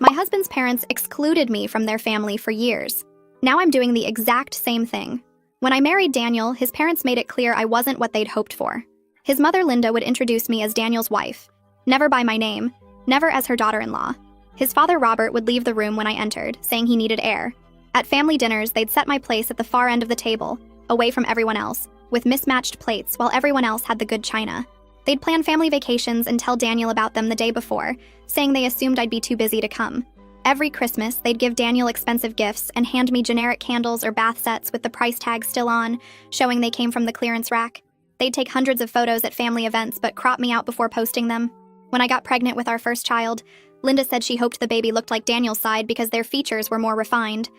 My husband's parents excluded me from their family for years. Now I'm doing the exact same thing. When I married Daniel, his parents made it clear I wasn't what they'd hoped for. His mother, Linda, would introduce me as Daniel's wife, never by my name, never as her daughter-in-law. His father, Robert, would leave the room when I entered, saying he needed air. At family dinners, they'd set my place at the far end of the table, away from everyone else, with mismatched plates while everyone else had the good china. They'd plan family vacations and tell Daniel about them the day before, saying they assumed I'd be too busy to come. Every Christmas, they'd give Daniel expensive gifts and hand me generic candles or bath sets with the price tag still on, showing they came from the clearance rack. They'd take hundreds of photos at family events but crop me out before posting them. When I got pregnant with our first child, Linda said she hoped the baby looked like Daniel's side because their features were more refined.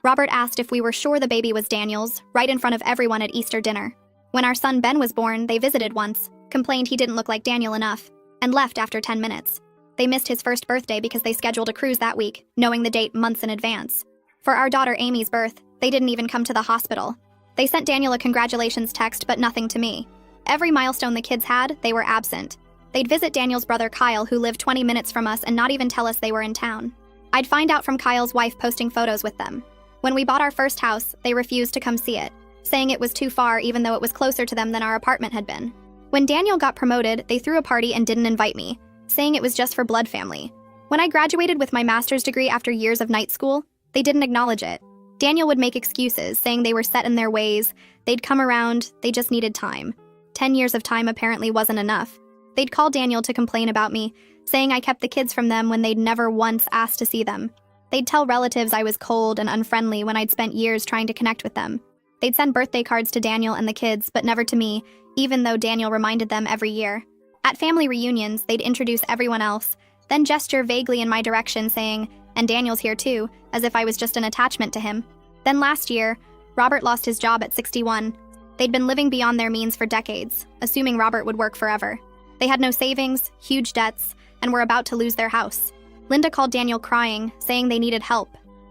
Robert asked if we were sure the baby was Daniel's, right in front of everyone at Easter dinner. When our son Ben was born, they visited once, complained he didn't look like Daniel enough, and left after 10 minutes. They missed his first birthday because they scheduled a cruise that week, knowing the date months in advance. For our daughter Amy's birth, they didn't even come to the hospital. They sent Daniel a congratulations text, but nothing to me. Every milestone the kids had, they were absent. They'd visit Daniel's brother Kyle, who lived 20 minutes from us, and not even tell us they were in town. I'd find out from Kyle's wife posting photos with them. When we bought our first house, they refused to come see it, saying it was too far even though it was closer to them than our apartment had been. When Daniel got promoted, they threw a party and didn't invite me, saying it was just for blood family. When I graduated with my master's degree after years of night school, they didn't acknowledge it. Daniel would make excuses, saying they were set in their ways, they'd come around, they just needed time. 10 years of time apparently wasn't enough. They'd call Daniel to complain about me, saying I kept the kids from them when they'd never once asked to see them. They'd tell relatives I was cold and unfriendly when I'd spent years trying to connect with them. They'd send birthday cards to Daniel and the kids, but never to me, even though Daniel reminded them every year. At family reunions, they'd introduce everyone else, then gesture vaguely in my direction saying, "And Daniel's here too," as if I was just an attachment to him. Then last year, Robert lost his job at 61. They'd been living beyond their means for decades, assuming Robert would work forever. They had no savings, huge debts, and were about to lose their house. Linda called Daniel crying, saying they needed help.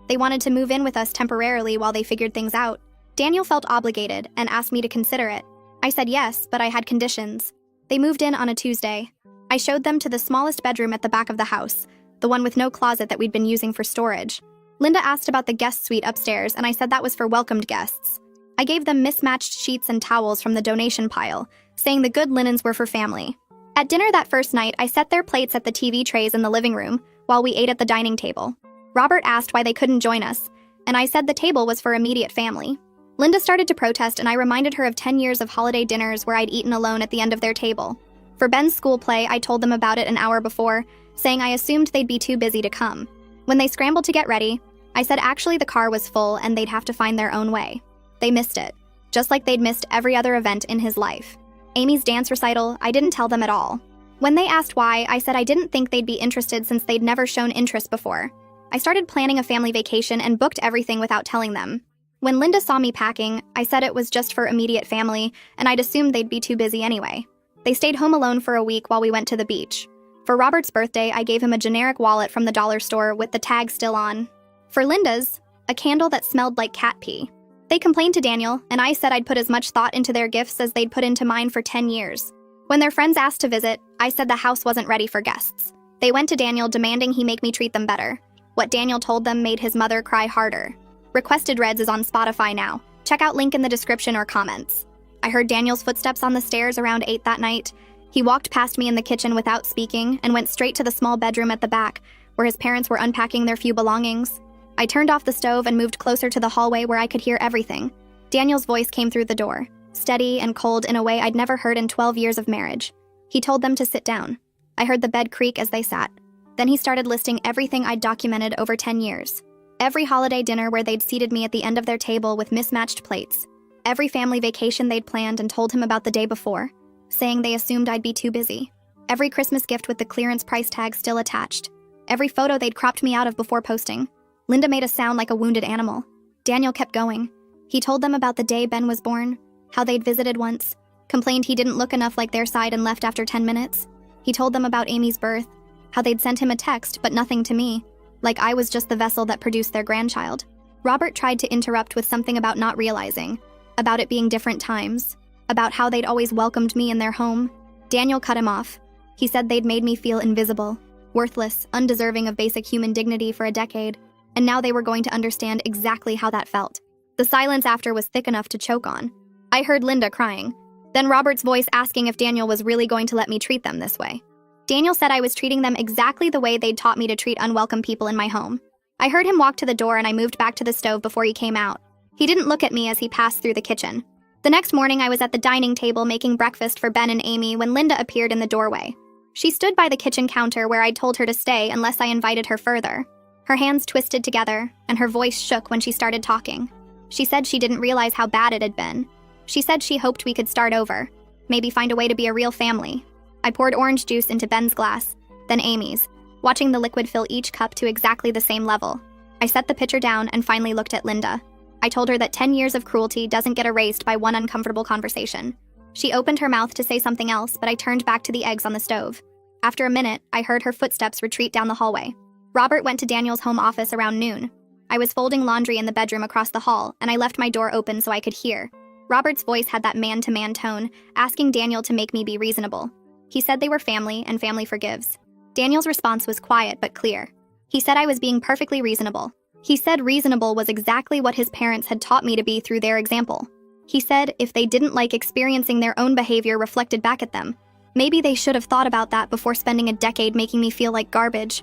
They wanted to move in with us temporarily while they figured things out. Daniel felt obligated and asked me to consider it. I said yes, but I had conditions. They moved in on a Tuesday. I showed them to the smallest bedroom at the back of the house, the one with no closet that we'd been using for storage. Linda asked about the guest suite upstairs, and I said that was for welcomed guests. I gave them mismatched sheets and towels from the donation pile, saying the good linens were for family. At dinner that first night, I set their plates at the TV trays in the living room while we ate at the dining table. Robert asked why they couldn't join us, and I said the table was for immediate family. Linda started to protest, and I reminded her of 10 years of holiday dinners where I'd eaten alone at the end of their table. For Ben's school play, I told them about it an hour before, saying I assumed they'd be too busy to come. When they scrambled to get ready, I said actually the car was full and they'd have to find their own way. They missed it, just like they'd missed every other event in his life. Amy's dance recital, I didn't tell them at all. When they asked why, I said I didn't think they'd be interested since they'd never shown interest before. I started planning a family vacation and booked everything without telling them. When Linda saw me packing, I said it was just for immediate family, and I'd assumed they'd be too busy anyway. They stayed home alone for a week while we went to the beach. For Robert's birthday, I gave him a generic wallet from the dollar store with the tag still on. For Linda's, a candle that smelled like cat pee. They complained to Daniel, and I said I'd put as much thought into their gifts as they'd put into mine for 10 years. When their friends asked to visit, I said the house wasn't ready for guests. They went to Daniel demanding he make me treat them better. What Daniel told them made his mother cry harder. Requested Reds is on Spotify now. Check out link in the description or comments. I heard Daniel's footsteps on the stairs around 8 that night. He walked past me in the kitchen without speaking and went straight to the small bedroom at the back, where his parents were unpacking their few belongings. I turned off the stove and moved closer to the hallway where I could hear everything. Daniel's voice came through the door, steady and cold in a way I'd never heard in 12 years of marriage. He told them to sit down. I heard the bed creak as they sat. Then he started listing everything I'd documented over 10 years. Every holiday dinner where they'd seated me at the end of their table with mismatched plates. Every family vacation they'd planned and told him about the day before, saying they assumed I'd be too busy. Every Christmas gift with the clearance price tag still attached. Every photo they'd cropped me out of before posting. Linda made us sound like a wounded animal. Daniel kept going. He told them about the day Ben was born, how they'd visited once, complained he didn't look enough like their side and left after 10 minutes. He told them about Amy's birth, how they'd sent him a text but nothing to me, like I was just the vessel that produced their grandchild. Robert tried to interrupt with something about not realizing, about it being different times, about how they'd always welcomed me in their home. Daniel cut him off. He said they'd made me feel invisible. worthless, undeserving of basic human dignity for a decade, and now they were going to understand exactly how that felt. The silence after was thick enough to choke on. I heard Linda crying, then Robert's voice asking if Daniel was really going to let me treat them this way. Daniel said I was treating them exactly the way they'd taught me to treat unwelcome people in my home. I heard him walk to the door and I moved back to the stove before he came out. He didn't look at me as he passed through the kitchen. The next morning, I was at the dining table making breakfast for Ben and Amy when Linda appeared in the doorway. She stood by the kitchen counter where I'd told her to stay unless I invited her further. Her hands twisted together, and her voice shook when she started talking. She said she didn't realize how bad it had been. She said she hoped we could start over, maybe find a way to be a real family. I poured orange juice into Ben's glass, then Amy's, watching the liquid fill each cup to exactly the same level. I set the pitcher down and finally looked at Linda. I told her that 10 years of cruelty doesn't get erased by one uncomfortable conversation. She opened her mouth to say something else, but I turned back to the eggs on the stove. After a minute, I heard her footsteps retreat down the hallway. Robert went to Daniel's home office around noon. I was folding laundry in the bedroom across the hall, and I left my door open so I could hear. Robert's voice had that man-to-man tone, asking Daniel to make me be reasonable. He said they were family, and family forgives. Daniel's response was quiet but clear. He said I was being perfectly reasonable. He said reasonable was exactly what his parents had taught me to be through their example. He said if they didn't like experiencing their own behavior reflected back at them, maybe they should have thought about that before spending a decade making me feel like garbage.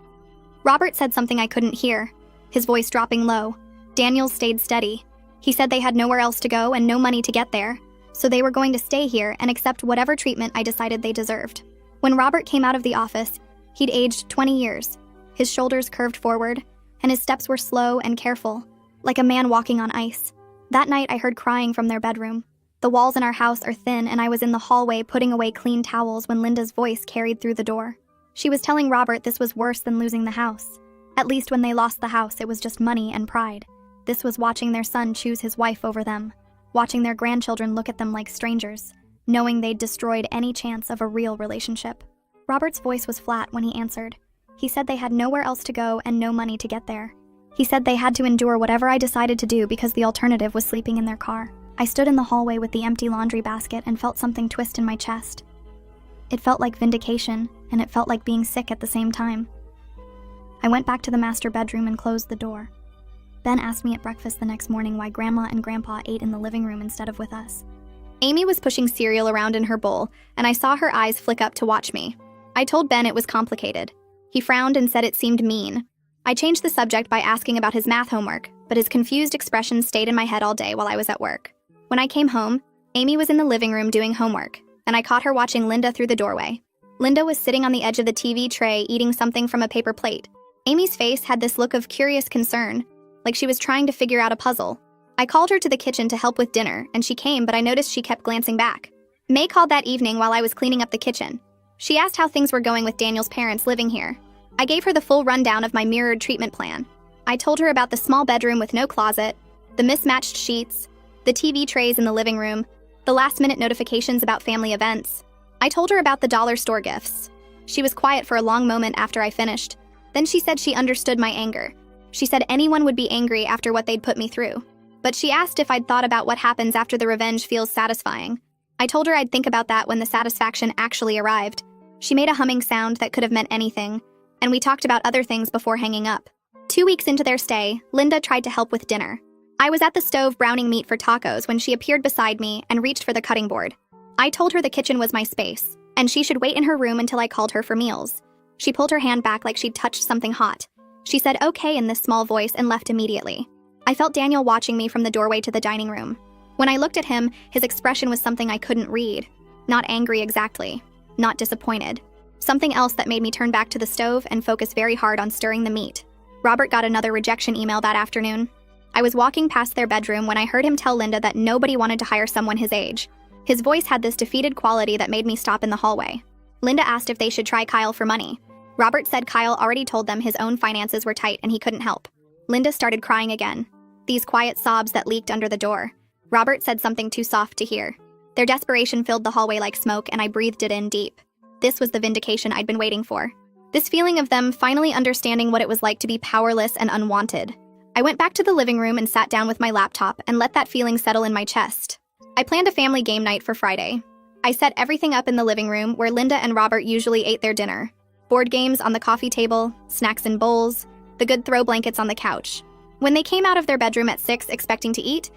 Robert said something I couldn't hear, his voice dropping low. Daniel stayed steady. He said they had nowhere else to go and no money to get there, so they were going to stay here and accept whatever treatment I decided they deserved. When Robert came out of the office, he'd aged 20 years. His shoulders curved forward, and his steps were slow and careful, like a man walking on ice. That night, I heard crying from their bedroom. The walls in our house are thin, and I was in the hallway putting away clean towels when Linda's voice carried through the door. She was telling Robert this was worse than losing the house. At least when they lost the house, it was just money and pride. This was watching their son choose his wife over them, watching their grandchildren look at them like strangers, knowing they'd destroyed any chance of a real relationship. Robert's voice was flat when he answered. He said they had nowhere else to go and no money to get there. He said they had to endure whatever I decided to do because the alternative was sleeping in their car. I stood in the hallway with the empty laundry basket and felt something twist in my chest. It felt like vindication, and it felt like being sick at the same time. I went back to the master bedroom and closed the door. Ben asked me at breakfast the next morning why Grandma and Grandpa ate in the living room instead of with us. Amy was pushing cereal around in her bowl, and I saw her eyes flick up to watch me. I told Ben it was complicated. He frowned and said it seemed mean. I changed the subject by asking about his math homework, but his confused expression stayed in my head all day while I was at work. When I came home, Amy was in the living room doing homework, and I caught her watching Linda through the doorway. Linda was sitting on the edge of the TV tray eating something from a paper plate. Amy's face had this look of curious concern, like she was trying to figure out a puzzle. I called her to the kitchen to help with dinner, and she came, but I noticed she kept glancing back. May called that evening while I was cleaning up the kitchen. She asked how things were going with Daniel's parents living here. I gave her the full rundown of my mirrored treatment plan. I told her about the small bedroom with no closet, the mismatched sheets, the TV trays in the living room, the last-minute notifications about family events. I told her about the dollar store gifts. She was quiet for a long moment after I finished. Then she said she understood my anger. She said anyone would be angry after what they'd put me through. But she asked if I'd thought about what happens after the revenge feels satisfying. I told her I'd think about that when the satisfaction actually arrived. She made a humming sound that could have meant anything, and we talked about other things before hanging up. 2 weeks into their stay, Linda tried to help with dinner. I was at the stove browning meat for tacos when she appeared beside me and reached for the cutting board. I told her the kitchen was my space, and she should wait in her room until I called her for meals. She pulled her hand back like she'd touched something hot. She said okay in this small voice and left immediately. I felt Daniel watching me from the doorway to the dining room. When I looked at him, his expression was something I couldn't read. Not angry exactly. Not disappointed. Something else that made me turn back to the stove and focus very hard on stirring the meat. Robert got another rejection email that afternoon. I was walking past their bedroom when I heard him tell Linda that nobody wanted to hire someone his age. His voice had this defeated quality that made me stop in the hallway. Linda asked if they should try Kyle for money. Robert said Kyle already told them his own finances were tight and he couldn't help. Linda started crying again. These quiet sobs that leaked under the door. Robert said something too soft to hear. Their desperation filled the hallway like smoke, and I breathed it in deep. This was the vindication I'd been waiting for. This feeling of them finally understanding what it was like to be powerless and unwanted. I went back to the living room and sat down with my laptop and let that feeling settle in my chest. I planned a family game night for Friday. I set everything up in the living room where Linda and Robert usually ate their dinner. Board games on the coffee table, snacks in bowls, the good throw blankets on the couch. When they came out of their bedroom at 6 expecting to eat,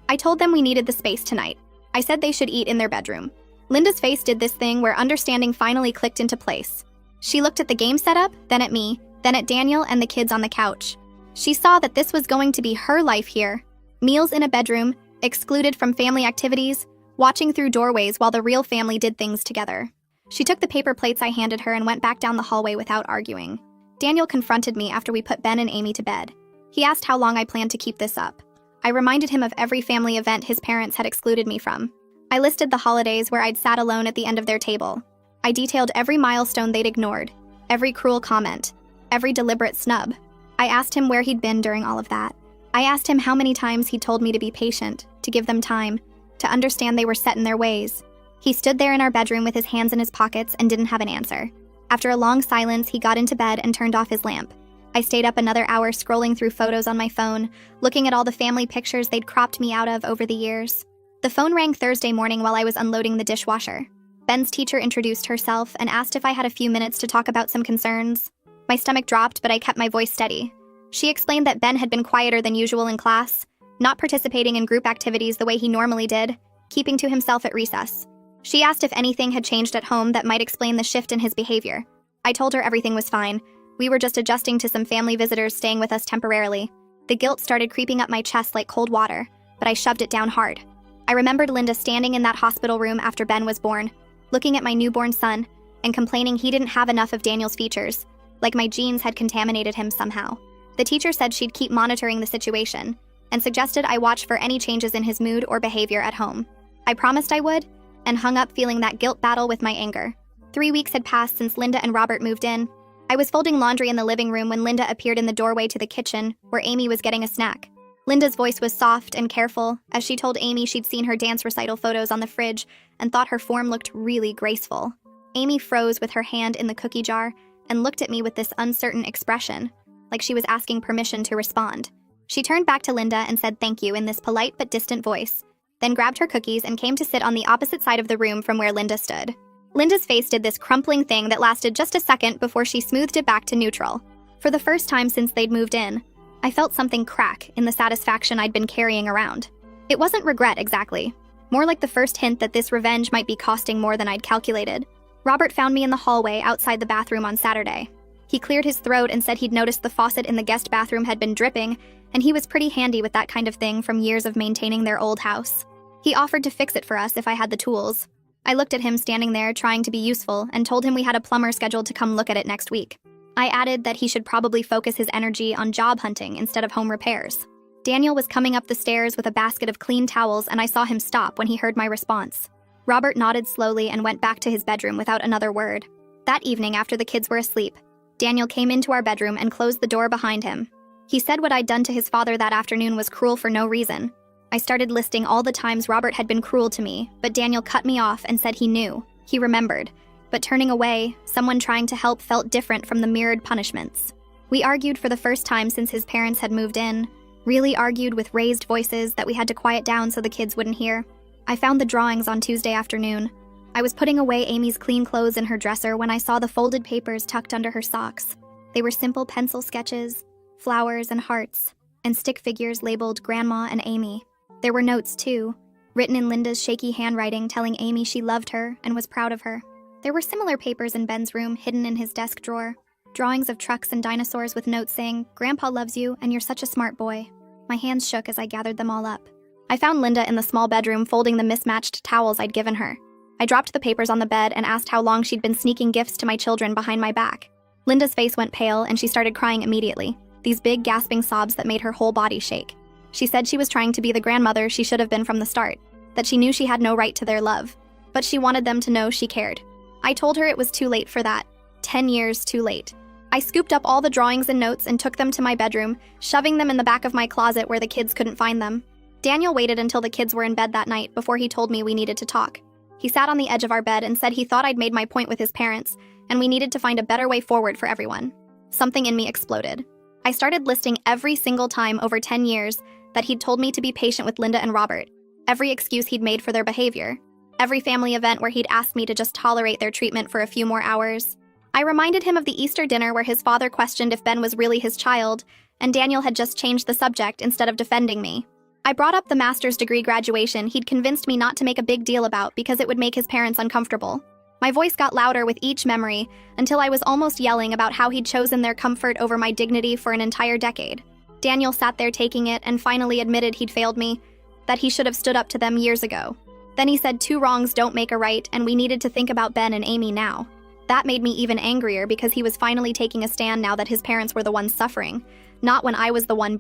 I told them we needed the space tonight. I said they should eat in their bedroom. Linda's face did this thing where understanding finally clicked into place. She looked at the game setup, then at me, then at Daniel and the kids on the couch. She saw that this was going to be her life here. Meals in a bedroom, excluded from family activities, watching through doorways while the real family did things together. She took the paper plates I handed her and went back down the hallway without arguing. Daniel confronted me after we put Ben and Amy to bed. He asked how long I planned to keep this up. I reminded him of every family event his parents had excluded me from. I listed the holidays where I'd sat alone at the end of their table. I detailed every milestone they'd ignored, every cruel comment, every deliberate snub. I asked him where he'd been during all of that. I asked him how many times he'd told me to be patient, to give them time, to understand they were set in their ways. He stood there in our bedroom with his hands in his pockets and didn't have an answer. After a long silence, he got into bed and turned off his lamp. I stayed up another hour scrolling through photos on my phone, looking at all the family pictures they'd cropped me out of over the years. The phone rang Thursday morning while I was unloading the dishwasher. Ben's teacher introduced herself and asked if I had a few minutes to talk about some concerns. My stomach dropped, but I kept my voice steady. She explained that Ben had been quieter than usual in class, not participating in group activities the way he normally did, keeping to himself at recess. She asked if anything had changed at home that might explain the shift in his behavior. I told her everything was fine. We were just adjusting to some family visitors staying with us temporarily. The guilt started creeping up my chest like cold water, but I shoved it down hard. I remembered Linda standing in that hospital room after Ben was born, looking at my newborn son, and complaining he didn't have enough of Daniel's features, like my genes had contaminated him somehow. The teacher said she'd keep monitoring the situation, and suggested I watch for any changes in his mood or behavior at home. I promised I would, and hung up feeling that guilt battle with my anger. 3 weeks had passed since Linda and Robert moved in. I was folding laundry in the living room when Linda appeared in the doorway to the kitchen, where Amy was getting a snack. Linda's voice was soft and careful, as she told Amy she'd seen her dance recital photos on the fridge and thought her form looked really graceful. Amy froze with her hand in the cookie jar and looked at me with this uncertain expression, like she was asking permission to respond. She turned back to Linda and said thank you in this polite but distant voice, then grabbed her cookies and came to sit on the opposite side of the room from where Linda stood. Linda's face did this crumpling thing that lasted just a second before she smoothed it back to neutral. For the first time since they'd moved in, I felt something crack in the satisfaction I'd been carrying around. It wasn't regret exactly, more like the first hint that this revenge might be costing more than I'd calculated. Robert found me in the hallway outside the bathroom on Saturday. He cleared his throat and said he'd noticed the faucet in the guest bathroom had been dripping, and he was pretty handy with that kind of thing from years of maintaining their old house. He offered to fix it for us if I had the tools. I looked at him standing there trying to be useful and told him we had a plumber scheduled to come look at it next week. I added that he should probably focus his energy on job hunting instead of home repairs. Daniel was coming up the stairs with a basket of clean towels, and I saw him stop when he heard my response. Robert nodded slowly and went back to his bedroom without another word. That evening, after the kids were asleep, Daniel came into our bedroom and closed the door behind him. He said what I'd done to his father that afternoon was cruel for no reason. I started listing all the times Robert had been cruel to me, but Daniel cut me off and said he knew. He remembered. But turning away, someone trying to help felt different from the mirrored punishments. We argued for the first time since his parents had moved in, really argued with raised voices that we had to quiet down so the kids wouldn't hear. I found the drawings on Tuesday afternoon. I was putting away Amy's clean clothes in her dresser when I saw the folded papers tucked under her socks. They were simple pencil sketches, flowers and hearts, and stick figures labeled Grandma and Amy. There were notes, too, written in Linda's shaky handwriting telling Amy she loved her and was proud of her. There were similar papers in Ben's room hidden in his desk drawer, drawings of trucks and dinosaurs with notes saying, "Grandpa loves you and you're such a smart boy." My hands shook as I gathered them all up. I found Linda in the small bedroom folding the mismatched towels I'd given her. I dropped the papers on the bed and asked how long she'd been sneaking gifts to my children behind my back. Linda's face went pale and she started crying immediately, these big gasping sobs that made her whole body shake. She said she was trying to be the grandmother she should have been from the start, that she knew she had no right to their love, but she wanted them to know she cared. I told her it was too late for that. 10 years too late. I scooped up all the drawings and notes and took them to my bedroom, shoving them in the back of my closet where the kids couldn't find them. Daniel waited until the kids were in bed that night before he told me we needed to talk. He sat on the edge of our bed and said he thought I'd made my point with his parents, and we needed to find a better way forward for everyone. Something in me exploded. I started listing every single time over 10 years that he'd told me to be patient with Linda and Robert, every excuse he'd made for their behavior, every family event where he'd asked me to just tolerate their treatment for a few more hours. I reminded him of the Easter dinner where his father questioned if Ben was really his child, and Daniel had just changed the subject instead of defending me. I brought up the master's degree graduation he'd convinced me not to make a big deal about because it would make his parents uncomfortable. My voice got louder with each memory until I was almost yelling about how he'd chosen their comfort over my dignity for an entire decade. Daniel sat there taking it and finally admitted he'd failed me, that he should have stood up to them years ago. Then he said 2 wrongs don't make a right and we needed to think about Ben and Amy now. That made me even angrier because he was finally taking a stand now that his parents were the ones suffering, not when I was the one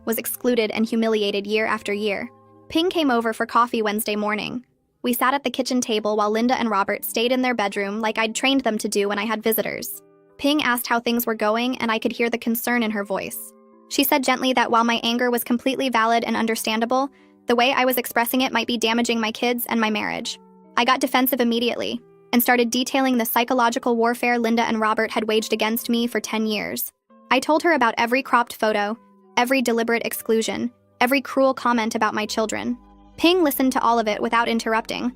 was excluded and humiliated year after year. Ping came over for coffee Wednesday morning. We sat at the kitchen table while Linda and Robert stayed in their bedroom like I'd trained them to do when I had visitors. Ping asked how things were going and I could hear the concern in her voice. She said gently that while my anger was completely valid and understandable, the way I was expressing it might be damaging my kids and my marriage. I got defensive immediately and started detailing the psychological warfare Linda and Robert had waged against me for 10 years. I told her about every cropped photo, every deliberate exclusion, every cruel comment about my children. Ping listened to all of it without interrupting,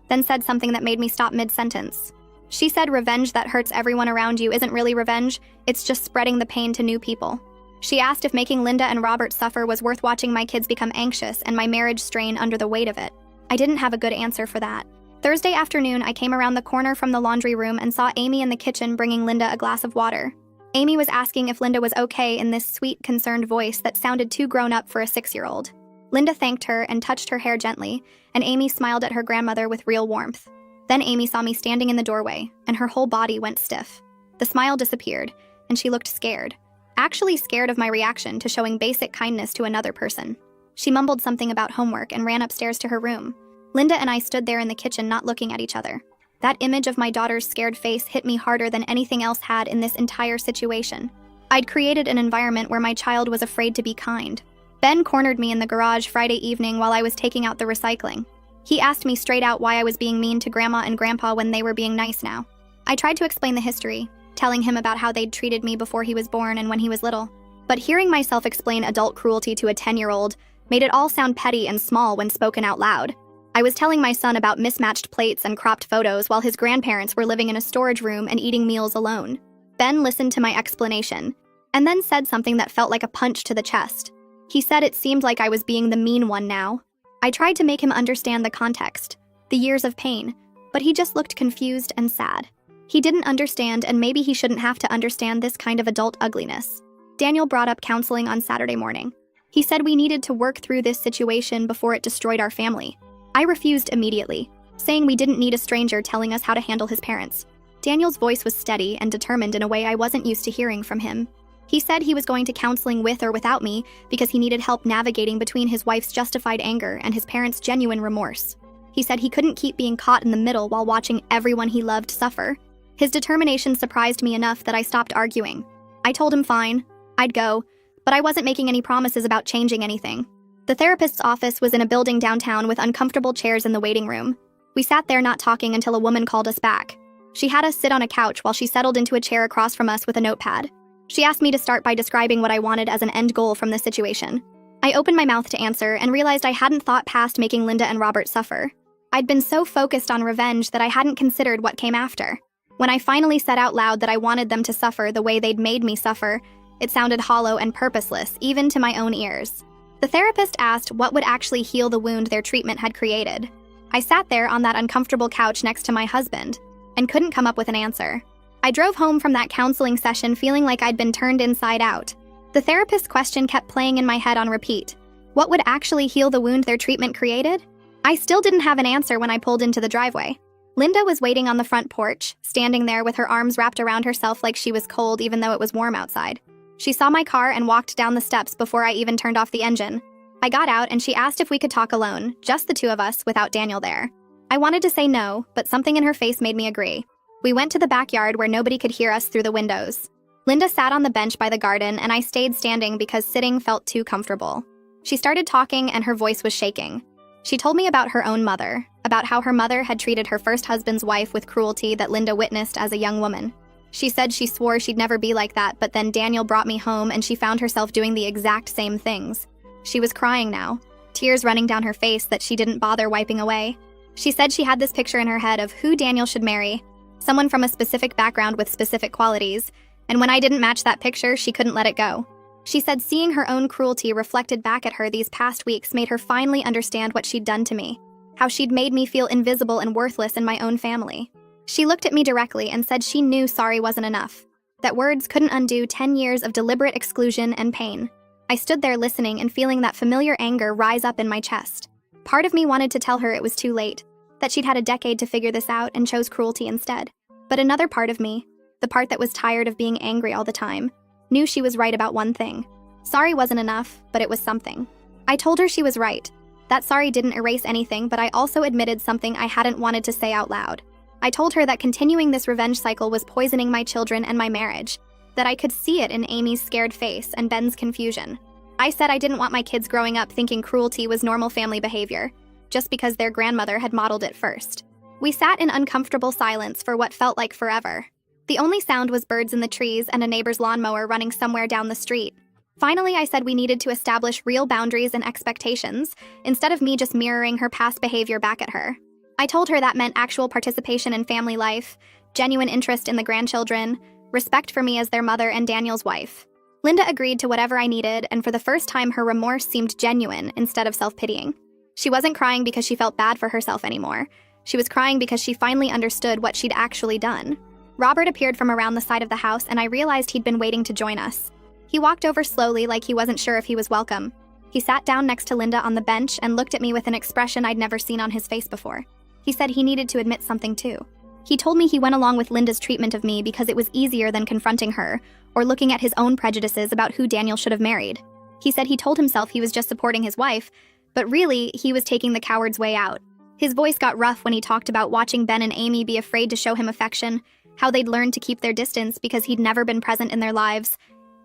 then said something that made me stop mid-sentence. She said revenge that hurts everyone around you isn't really revenge, it's just spreading the pain to new people. She asked if making Linda and Robert suffer was worth watching my kids become anxious and my marriage strain under the weight of it. I didn't have a good answer for that. Thursday afternoon, I came around the corner from the laundry room and saw Amy in the kitchen bringing Linda a glass of water. Amy was asking if Linda was okay in this sweet, concerned voice that sounded too grown up for a 6-year-old. Linda thanked her and touched her hair gently, and Amy smiled at her grandmother with real warmth. Then Amy saw me standing in the doorway, and her whole body went stiff. The smile disappeared, and she looked scared. Actually scared of my reaction to showing basic kindness to another person. She mumbled something about homework and ran upstairs to her room. Linda and I stood there in the kitchen not looking at each other. That image of my daughter's scared face hit me harder than anything else had in this entire situation. I'd created an environment where my child was afraid to be kind. Ben cornered me in the garage Friday evening while I was taking out the recycling. He asked me straight out why I was being mean to Grandma and Grandpa when they were being nice now. I tried to explain the history, telling him about how they'd treated me before he was born and when he was little. But hearing myself explain adult cruelty to a 10-year-old made it all sound petty and small when spoken out loud. I was telling my son about mismatched plates and cropped photos while his grandparents were living in a storage room and eating meals alone. Ben listened to my explanation, and then said something that felt like a punch to the chest. He said it seemed like I was being the mean one now. I tried to make him understand the context, the years of pain, but he just looked confused and sad. He didn't understand, and maybe he shouldn't have to understand this kind of adult ugliness. Daniel brought up counseling on Saturday morning. He said we needed to work through this situation before it destroyed our family. I refused immediately, saying we didn't need a stranger telling us how to handle his parents. Daniel's voice was steady and determined in a way I wasn't used to hearing from him. He said he was going to counseling with or without me because he needed help navigating between his wife's justified anger and his parents' genuine remorse. He said he couldn't keep being caught in the middle while watching everyone he loved suffer. His determination surprised me enough that I stopped arguing. I told him fine, I'd go, but I wasn't making any promises about changing anything. The therapist's office was in a building downtown with uncomfortable chairs in the waiting room. We sat there not talking until a woman called us back. She had us sit on a couch while she settled into a chair across from us with a notepad. She asked me to start by describing what I wanted as an end goal from the situation. I opened my mouth to answer and realized I hadn't thought past making Linda and Robert suffer. I'd been so focused on revenge that I hadn't considered what came after. When I finally said out loud that I wanted them to suffer the way they'd made me suffer, it sounded hollow and purposeless, even to my own ears. The therapist asked what would actually heal the wound their treatment had created. I sat there on that uncomfortable couch next to my husband and couldn't come up with an answer. I drove home from that counseling session feeling like I'd been turned inside out. The therapist's question kept playing in my head on repeat. What would actually heal the wound their treatment created? I still didn't have an answer when I pulled into the driveway. Linda was waiting on the front porch, standing there with her arms wrapped around herself like she was cold even though it was warm outside. She saw my car and walked down the steps before I even turned off the engine. I got out and she asked if we could talk alone, just the two of us, without Daniel there. I wanted to say no, but something in her face made me agree. We went to the backyard where nobody could hear us through the windows. Linda sat on the bench by the garden and I stayed standing because sitting felt too comfortable. She started talking and her voice was shaking. She told me about her own mother, about how her mother had treated her first husband's wife with cruelty that Linda witnessed as a young woman. She said she swore she'd never be like that, but then Daniel brought me home and she found herself doing the exact same things. She was crying now, tears running down her face that she didn't bother wiping away. She said she had this picture in her head of who Daniel should marry, someone from a specific background with specific qualities, and when I didn't match that picture, she couldn't let it go. She said seeing her own cruelty reflected back at her these past weeks made her finally understand what she'd done to me, how she'd made me feel invisible and worthless in my own family. She looked at me directly and said she knew sorry wasn't enough, that words couldn't undo 10 years of deliberate exclusion and pain. I stood there listening and feeling that familiar anger rise up in my chest. Part of me wanted to tell her it was too late, that she'd had a decade to figure this out and chose cruelty instead. But another part of me, the part that was tired of being angry all the time, knew she was right about one thing. Sorry wasn't enough, but it was something. I told her she was right. That sorry didn't erase anything, but I also admitted something I hadn't wanted to say out loud. I told her that continuing this revenge cycle was poisoning my children and my marriage, that I could see it in Amy's scared face and Ben's confusion. I said I didn't want my kids growing up thinking cruelty was normal family behavior, just because their grandmother had modeled it first. We sat in uncomfortable silence for what felt like forever. The only sound was birds in the trees and a neighbor's lawnmower running somewhere down the street. Finally, I said we needed to establish real boundaries and expectations, instead of me just mirroring her past behavior back at her. I told her that meant actual participation in family life, genuine interest in the grandchildren, respect for me as their mother and Daniel's wife. Linda agreed to whatever I needed, and for the first time her remorse seemed genuine instead of self-pitying. She wasn't crying because she felt bad for herself anymore. She was crying because she finally understood what she'd actually done. Robert appeared from around the side of the house, and I realized he'd been waiting to join us. He walked over slowly like he wasn't sure if he was welcome. He sat down next to Linda on the bench and looked at me with an expression I'd never seen on his face before. He said he needed to admit something too. He told me he went along with Linda's treatment of me because it was easier than confronting her or looking at his own prejudices about who Daniel should have married. He said he told himself he was just supporting his wife, but really, he was taking the coward's way out. His voice got rough when he talked about watching Ben and Amy be afraid to show him affection, how they'd learned to keep their distance because he'd never been present in their lives.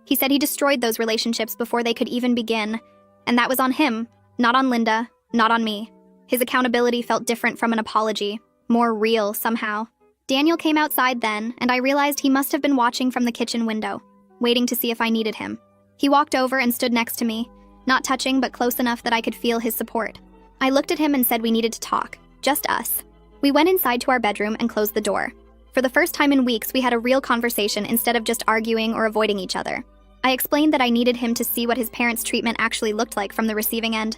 He said he destroyed those relationships before they could even begin, and that was on him, not on Linda, not on me. His accountability felt different from an apology, more real somehow. Daniel came outside then, and I realized he must have been watching from the kitchen window, waiting to see if I needed him. He walked over and stood next to me, not touching but close enough that I could feel his support. I looked at him and said we needed to talk, just us. We went inside to our bedroom and closed the door. For the first time in weeks, we had a real conversation instead of just arguing or avoiding each other. I explained that I needed him to see what his parents' treatment actually looked like from the receiving end,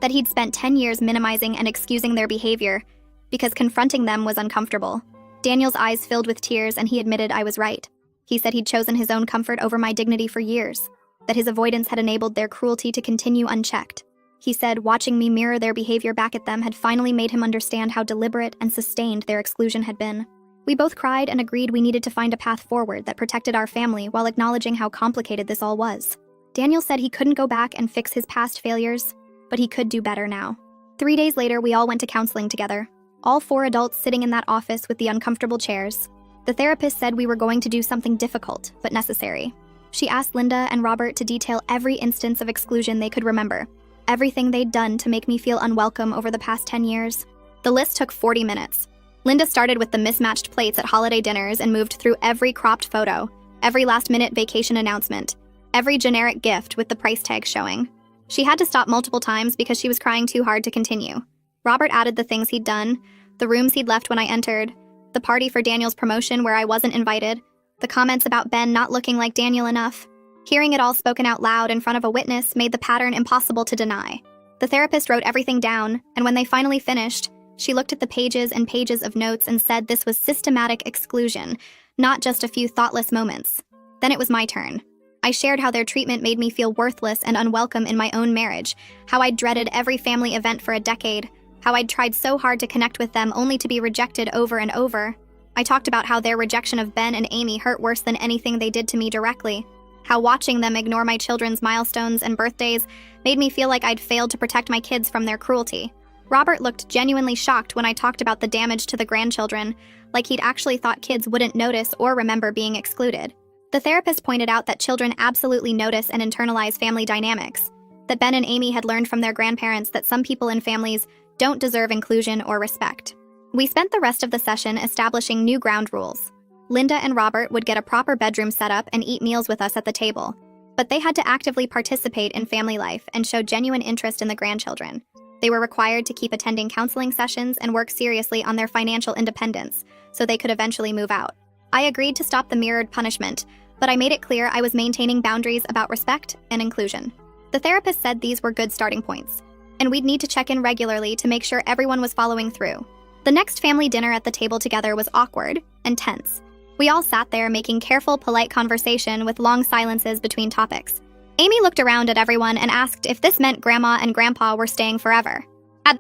that he'd spent 10 years minimizing and excusing their behavior because confronting them was uncomfortable. Daniel's eyes filled with tears, and he admitted I was right. He said he'd chosen his own comfort over my dignity for years, that his avoidance had enabled their cruelty to continue unchecked. He said watching me mirror their behavior back at them had finally made him understand how deliberate and sustained their exclusion had been. We both cried and agreed we needed to find a path forward that protected our family while acknowledging how complicated this all was. Daniel said he couldn't go back and fix his past failures, but he could do better now. 3 days later, we all went to counseling together, all 4 adults sitting in that office with the uncomfortable chairs. The therapist said we were going to do something difficult, but necessary. She asked Linda and Robert to detail every instance of exclusion they could remember, everything they'd done to make me feel unwelcome over the past 10 years. The list took 40 minutes. Linda started with the mismatched plates at holiday dinners and moved through every cropped photo, every last-minute vacation announcement, every generic gift with the price tag showing. She had to stop multiple times because she was crying too hard to continue. Robert added the things he'd done, the rooms he'd left when I entered, the party for Daniel's promotion where I wasn't invited, the comments about Ben not looking like Daniel enough. Hearing it all spoken out loud in front of a witness made the pattern impossible to deny. The therapist wrote everything down, and when they finally finished, she looked at the pages and pages of notes and said this was systematic exclusion, not just a few thoughtless moments. Then it was my turn. I shared how their treatment made me feel worthless and unwelcome in my own marriage, how I'd dreaded every family event for a decade, how I'd tried so hard to connect with them only to be rejected over and over. I talked about how their rejection of Ben and Amy hurt worse than anything they did to me directly, how watching them ignore my children's milestones and birthdays made me feel like I'd failed to protect my kids from their cruelty. Robert looked genuinely shocked when I talked about the damage to the grandchildren, like he'd actually thought kids wouldn't notice or remember being excluded. The therapist pointed out that children absolutely notice and internalize family dynamics, that Ben and Amy had learned from their grandparents that some people in families don't deserve inclusion or respect. We spent the rest of the session establishing new ground rules. Linda and Robert would get a proper bedroom set up and eat meals with us at the table, but they had to actively participate in family life and show genuine interest in the grandchildren. They were required to keep attending counseling sessions and work seriously on their financial independence so they could eventually move out. I agreed to stop the mirrored punishment, but I made it clear I was maintaining boundaries about respect and inclusion. The therapist said these were good starting points, and we'd need to check in regularly to make sure everyone was following through. The next family dinner at the table together was awkward and tense. We all sat there making careful, polite conversation with long silences between topics. Amy looked around at everyone and asked if this meant Grandma and Grandpa were staying forever.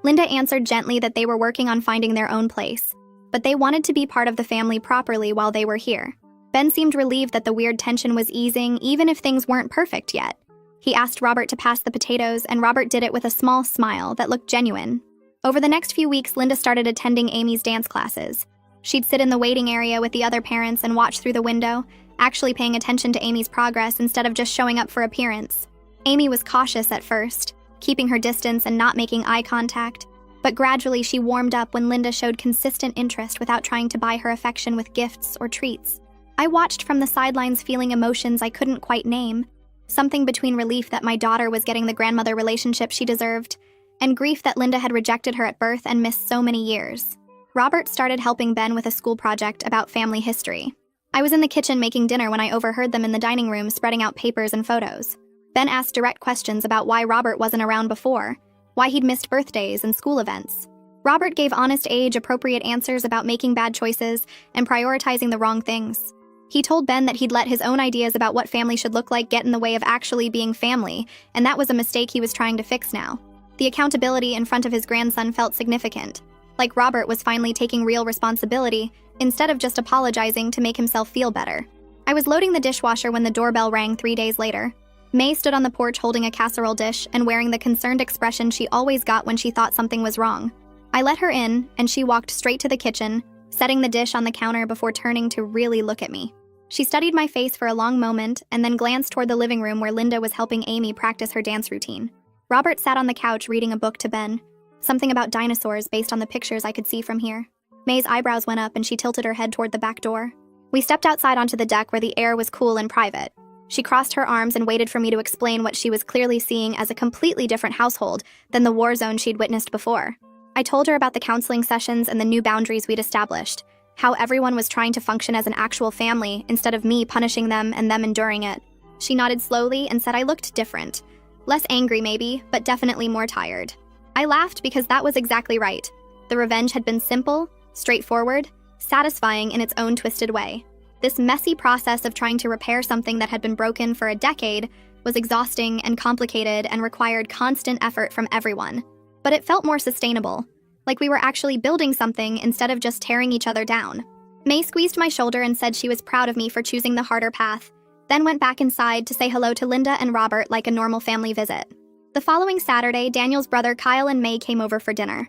Linda answered gently that they were working on finding their own place, but they wanted to be part of the family properly while they were here. Ben seemed relieved that the weird tension was easing, even if things weren't perfect yet. He asked Robert to pass the potatoes, and Robert did it with a small smile that looked genuine. Over the next few weeks, Linda started attending Amy's dance classes. She'd sit in the waiting area with the other parents and watch through the window, actually paying attention to Amy's progress instead of just showing up for appearance. Amy was cautious at first, keeping her distance and not making eye contact, but gradually she warmed up when Linda showed consistent interest without trying to buy her affection with gifts or treats. I watched from the sidelines, feeling emotions I couldn't quite name, something between relief that my daughter was getting the grandmother relationship she deserved, and grief that Linda had rejected her at birth and missed so many years. Robert started helping Ben with a school project about family history. I was in the kitchen making dinner when I overheard them in the dining room spreading out papers and photos. Ben asked direct questions about why Robert wasn't around before, why he'd missed birthdays and school events. Robert gave honest, age-appropriate answers about making bad choices and prioritizing the wrong things. He told Ben that he'd let his own ideas about what family should look like get in the way of actually being family, and that was a mistake he was trying to fix now. The accountability in front of his grandson felt significant, like Robert was finally taking real responsibility instead of just apologizing to make himself feel better. I was loading the dishwasher when the doorbell rang 3 days later. May stood on the porch holding a casserole dish and wearing the concerned expression she always got when she thought something was wrong. I let her in, and she walked straight to the kitchen, setting the dish on the counter before turning to really look at me. She studied my face for a long moment and then glanced toward the living room where Linda was helping Amy practice her dance routine. Robert sat on the couch reading a book to Ben, something about dinosaurs based on the pictures I could see from here. May's eyebrows went up and she tilted her head toward the back door. We stepped outside onto the deck where the air was cool and private. She crossed her arms and waited for me to explain what she was clearly seeing as a completely different household than the war zone she'd witnessed before. I told her about the counseling sessions and the new boundaries we'd established, how everyone was trying to function as an actual family instead of me punishing them and them enduring it. She nodded slowly and said I looked different. Less angry maybe, but definitely more tired. I laughed because that was exactly right. The revenge had been simple, straightforward, satisfying in its own twisted way. This messy process of trying to repair something that had been broken for a decade was exhausting and complicated and required constant effort from everyone. But it felt more sustainable, like we were actually building something instead of just tearing each other down. May squeezed my shoulder and said she was proud of me for choosing the harder path, then went back inside to say hello to Linda and Robert like a normal family visit. The following Saturday, Daniel's brother Kyle and May came over for dinner.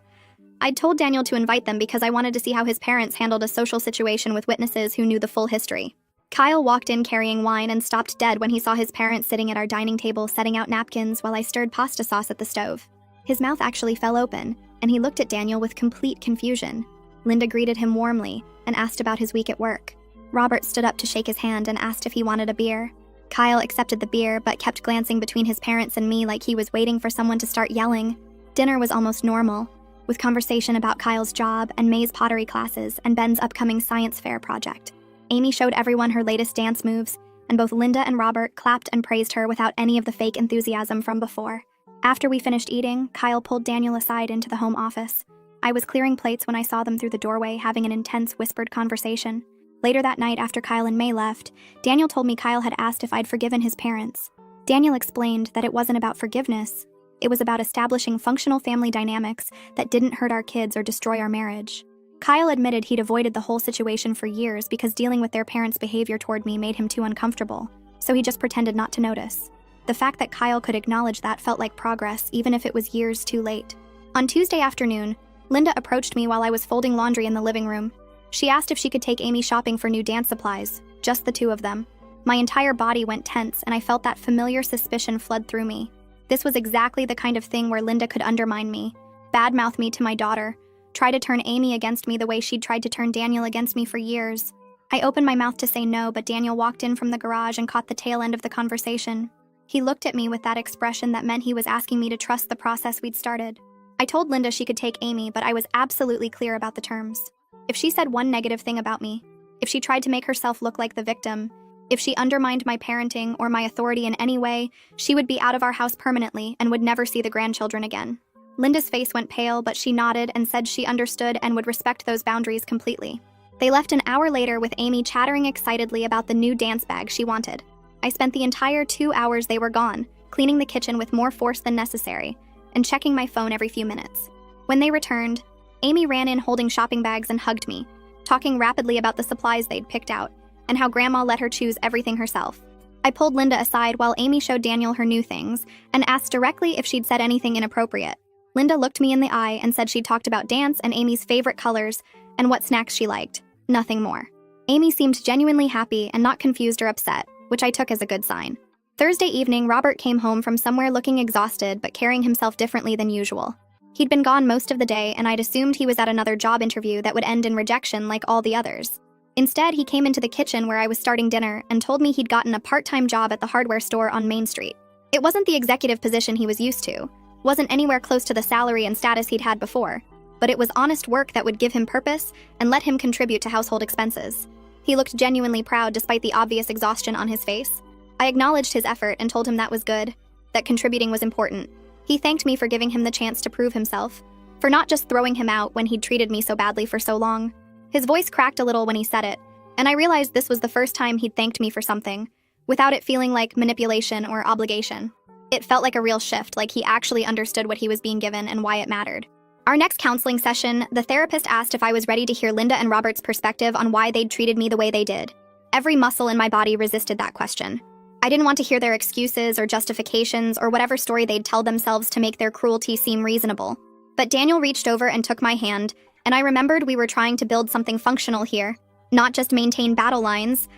I'd told Daniel to invite them because I wanted to see how his parents handled a social situation with witnesses who knew the full history. Kyle walked in carrying wine and stopped dead when he saw his parents sitting at our dining table setting out napkins while I stirred pasta sauce at the stove. His mouth actually fell open, and he looked at Daniel with complete confusion. Linda greeted him warmly and asked about his week at work. Robert stood up to shake his hand and asked if he wanted a beer. Kyle accepted the beer but kept glancing between his parents and me like he was waiting for someone to start yelling. Dinner was almost normal, with conversation about Kyle's job and May's pottery classes and Ben's upcoming science fair project. Amy showed everyone her latest dance moves, and both Linda and Robert clapped and praised her without any of the fake enthusiasm from before. After we finished eating, Kyle pulled Daniel aside into the home office. I was clearing plates when I saw them through the doorway having an intense whispered conversation. Later that night, after Kyle and May left, Daniel told me Kyle had asked if I'd forgiven his parents. Daniel explained that it wasn't about forgiveness. It was about establishing functional family dynamics that didn't hurt our kids or destroy our marriage. Kyle admitted he'd avoided the whole situation for years because dealing with their parents' behavior toward me made him too uncomfortable, so he just pretended not to notice. The fact that Kyle could acknowledge that felt like progress, even if it was years too late. On Tuesday afternoon, Linda approached me while I was folding laundry in the living room. She asked if she could take Amy shopping for new dance supplies, just the two of them. My entire body went tense, and I felt that familiar suspicion flood through me. This was exactly the kind of thing where Linda could undermine me, badmouth me to my daughter, try to turn Amy against me the way she'd tried to turn Daniel against me for years. I opened my mouth to say no, but Daniel walked in from the garage and caught the tail end of the conversation. He looked at me with that expression that meant he was asking me to trust the process we'd started. I told Linda she could take Amy, but I was absolutely clear about the terms. If she said one negative thing about me, if she tried to make herself look like the victim, if she undermined my parenting or my authority in any way, she would be out of our house permanently and would never see the grandchildren again. Linda's face went pale, but she nodded and said she understood and would respect those boundaries completely. They left an hour later with Amy chattering excitedly about the new dance bag she wanted. I spent the entire 2 hours they were gone, cleaning the kitchen with more force than necessary, and checking my phone every few minutes. When they returned, Amy ran in holding shopping bags and hugged me, talking rapidly about the supplies they'd picked out, and how Grandma let her choose everything herself. I pulled Linda aside while Amy showed Daniel her new things, and asked directly if she'd said anything inappropriate. Linda looked me in the eye and said she'd talked about dance and Amy's favorite colors and what snacks she liked. Nothing more. Amy seemed genuinely happy and not confused or upset, which I took as a good sign. Thursday evening, Robert came home from somewhere looking exhausted but carrying himself differently than usual. He'd been gone most of the day, and I'd assumed he was at another job interview that would end in rejection like all the others. Instead, he came into the kitchen where I was starting dinner and told me he'd gotten a part-time job at the hardware store on Main Street. It wasn't the executive position he was used to, wasn't anywhere close to the salary and status he'd had before, but it was honest work that would give him purpose and let him contribute to household expenses. He looked genuinely proud despite the obvious exhaustion on his face. I acknowledged his effort and told him that was good, that contributing was important. He thanked me for giving him the chance to prove himself, for not just throwing him out when he'd treated me so badly for so long. His voice cracked a little when he said it, and I realized this was the first time he'd thanked me for something, without it feeling like manipulation or obligation. It felt like a real shift, like he actually understood what he was being given and why it mattered. Our next counseling session, the therapist asked if I was ready to hear Linda and Robert's perspective on why they'd treated me the way they did. Every muscle in my body resisted that question. I didn't want to hear their excuses or justifications or whatever story they'd tell themselves to make their cruelty seem reasonable. But Daniel reached over and took my hand, and I remembered we were trying to build something functional here, not just maintain battle lines.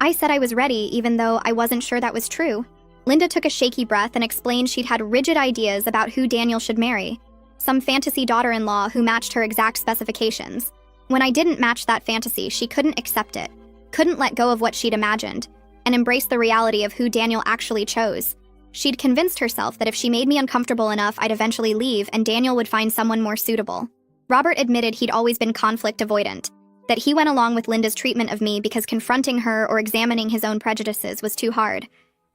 I said I was ready, even though I wasn't sure that was true. Linda took a shaky breath and explained she'd had rigid ideas about who Daniel should marry. Some fantasy daughter-in-law who matched her exact specifications. When I didn't match that fantasy, she couldn't accept it, couldn't let go of what she'd imagined, and embrace the reality of who Daniel actually chose. She'd convinced herself that if she made me uncomfortable enough, I'd eventually leave and Daniel would find someone more suitable. Robert admitted he'd always been conflict avoidant, that he went along with Linda's treatment of me because confronting her or examining his own prejudices was too hard.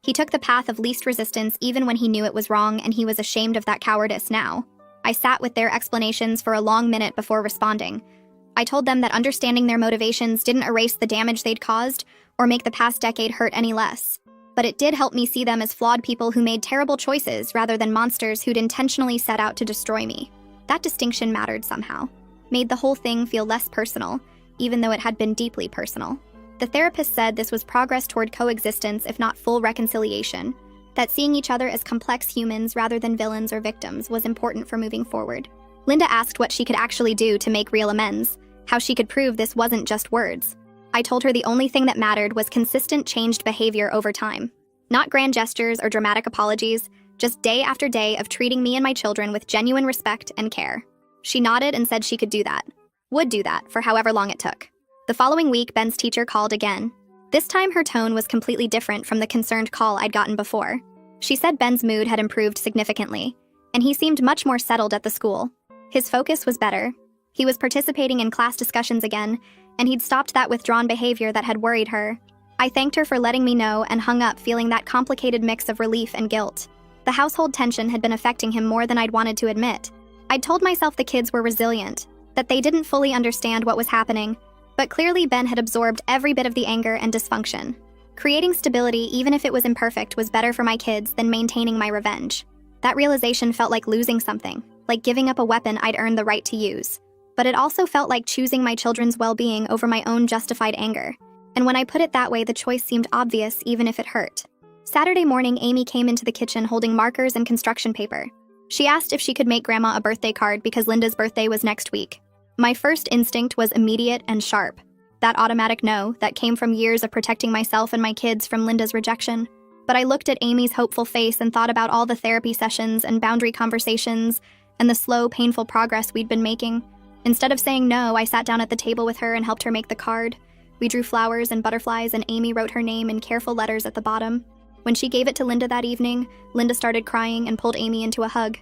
He took the path of least resistance even when he knew it was wrong, and he was ashamed of that cowardice now. I sat with their explanations for a long minute before responding. I told them that understanding their motivations didn't erase the damage they'd caused or make the past decade hurt any less. But it did help me see them as flawed people who made terrible choices rather than monsters who'd intentionally set out to destroy me. That distinction mattered somehow, made the whole thing feel less personal, even though it had been deeply personal. The therapist said this was progress toward coexistence, if not full reconciliation, that seeing each other as complex humans rather than villains or victims was important for moving forward. Linda asked what she could actually do to make real amends, how she could prove this wasn't just words. I told her the only thing that mattered was consistent changed behavior over time. Not grand gestures or dramatic apologies, just day after day of treating me and my children with genuine respect and care. She nodded and said she could do that. Would do that for however long it took. The following week, Ben's teacher called again. This time her tone was completely different from the concerned call I'd gotten before. She said Ben's mood had improved significantly, and he seemed much more settled at the school. His focus was better. He was participating in class discussions again, and he'd stopped that withdrawn behavior that had worried her. I thanked her for letting me know and hung up feeling that complicated mix of relief and guilt. The household tension had been affecting him more than I'd wanted to admit. I'd told myself the kids were resilient, that they didn't fully understand what was happening, but clearly Ben had absorbed every bit of the anger and dysfunction. Creating stability, even if it was imperfect, was better for my kids than maintaining my revenge. That realization felt like losing something, like giving up a weapon I'd earned the right to use. But it also felt like choosing my children's well-being over my own justified anger. And when I put it that way, the choice seemed obvious, even if it hurt. Saturday morning, Amy came into the kitchen holding markers and construction paper. She asked if she could make Grandma a birthday card because Linda's birthday was next week. My first instinct was immediate and sharp. That automatic no that came from years of protecting myself and my kids from Linda's rejection. But I looked at Amy's hopeful face and thought about all the therapy sessions and boundary conversations and the slow, painful progress we'd been making. Instead of saying no, I sat down at the table with her and helped her make the card. We drew flowers and butterflies, and Amy wrote her name in careful letters at the bottom. When she gave it to Linda that evening, Linda started crying and pulled Amy into a hug.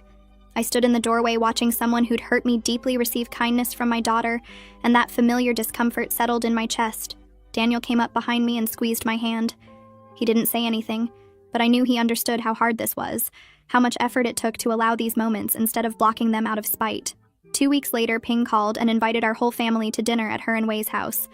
I stood in the doorway watching someone who'd hurt me deeply receive kindness from my daughter, and that familiar discomfort settled in my chest. Daniel came up behind me and squeezed my hand. He didn't say anything, but I knew he understood how hard this was, how much effort it took to allow these moments instead of blocking them out of spite. 2 weeks later, Ping called and invited our whole family to dinner at her and Wei's house.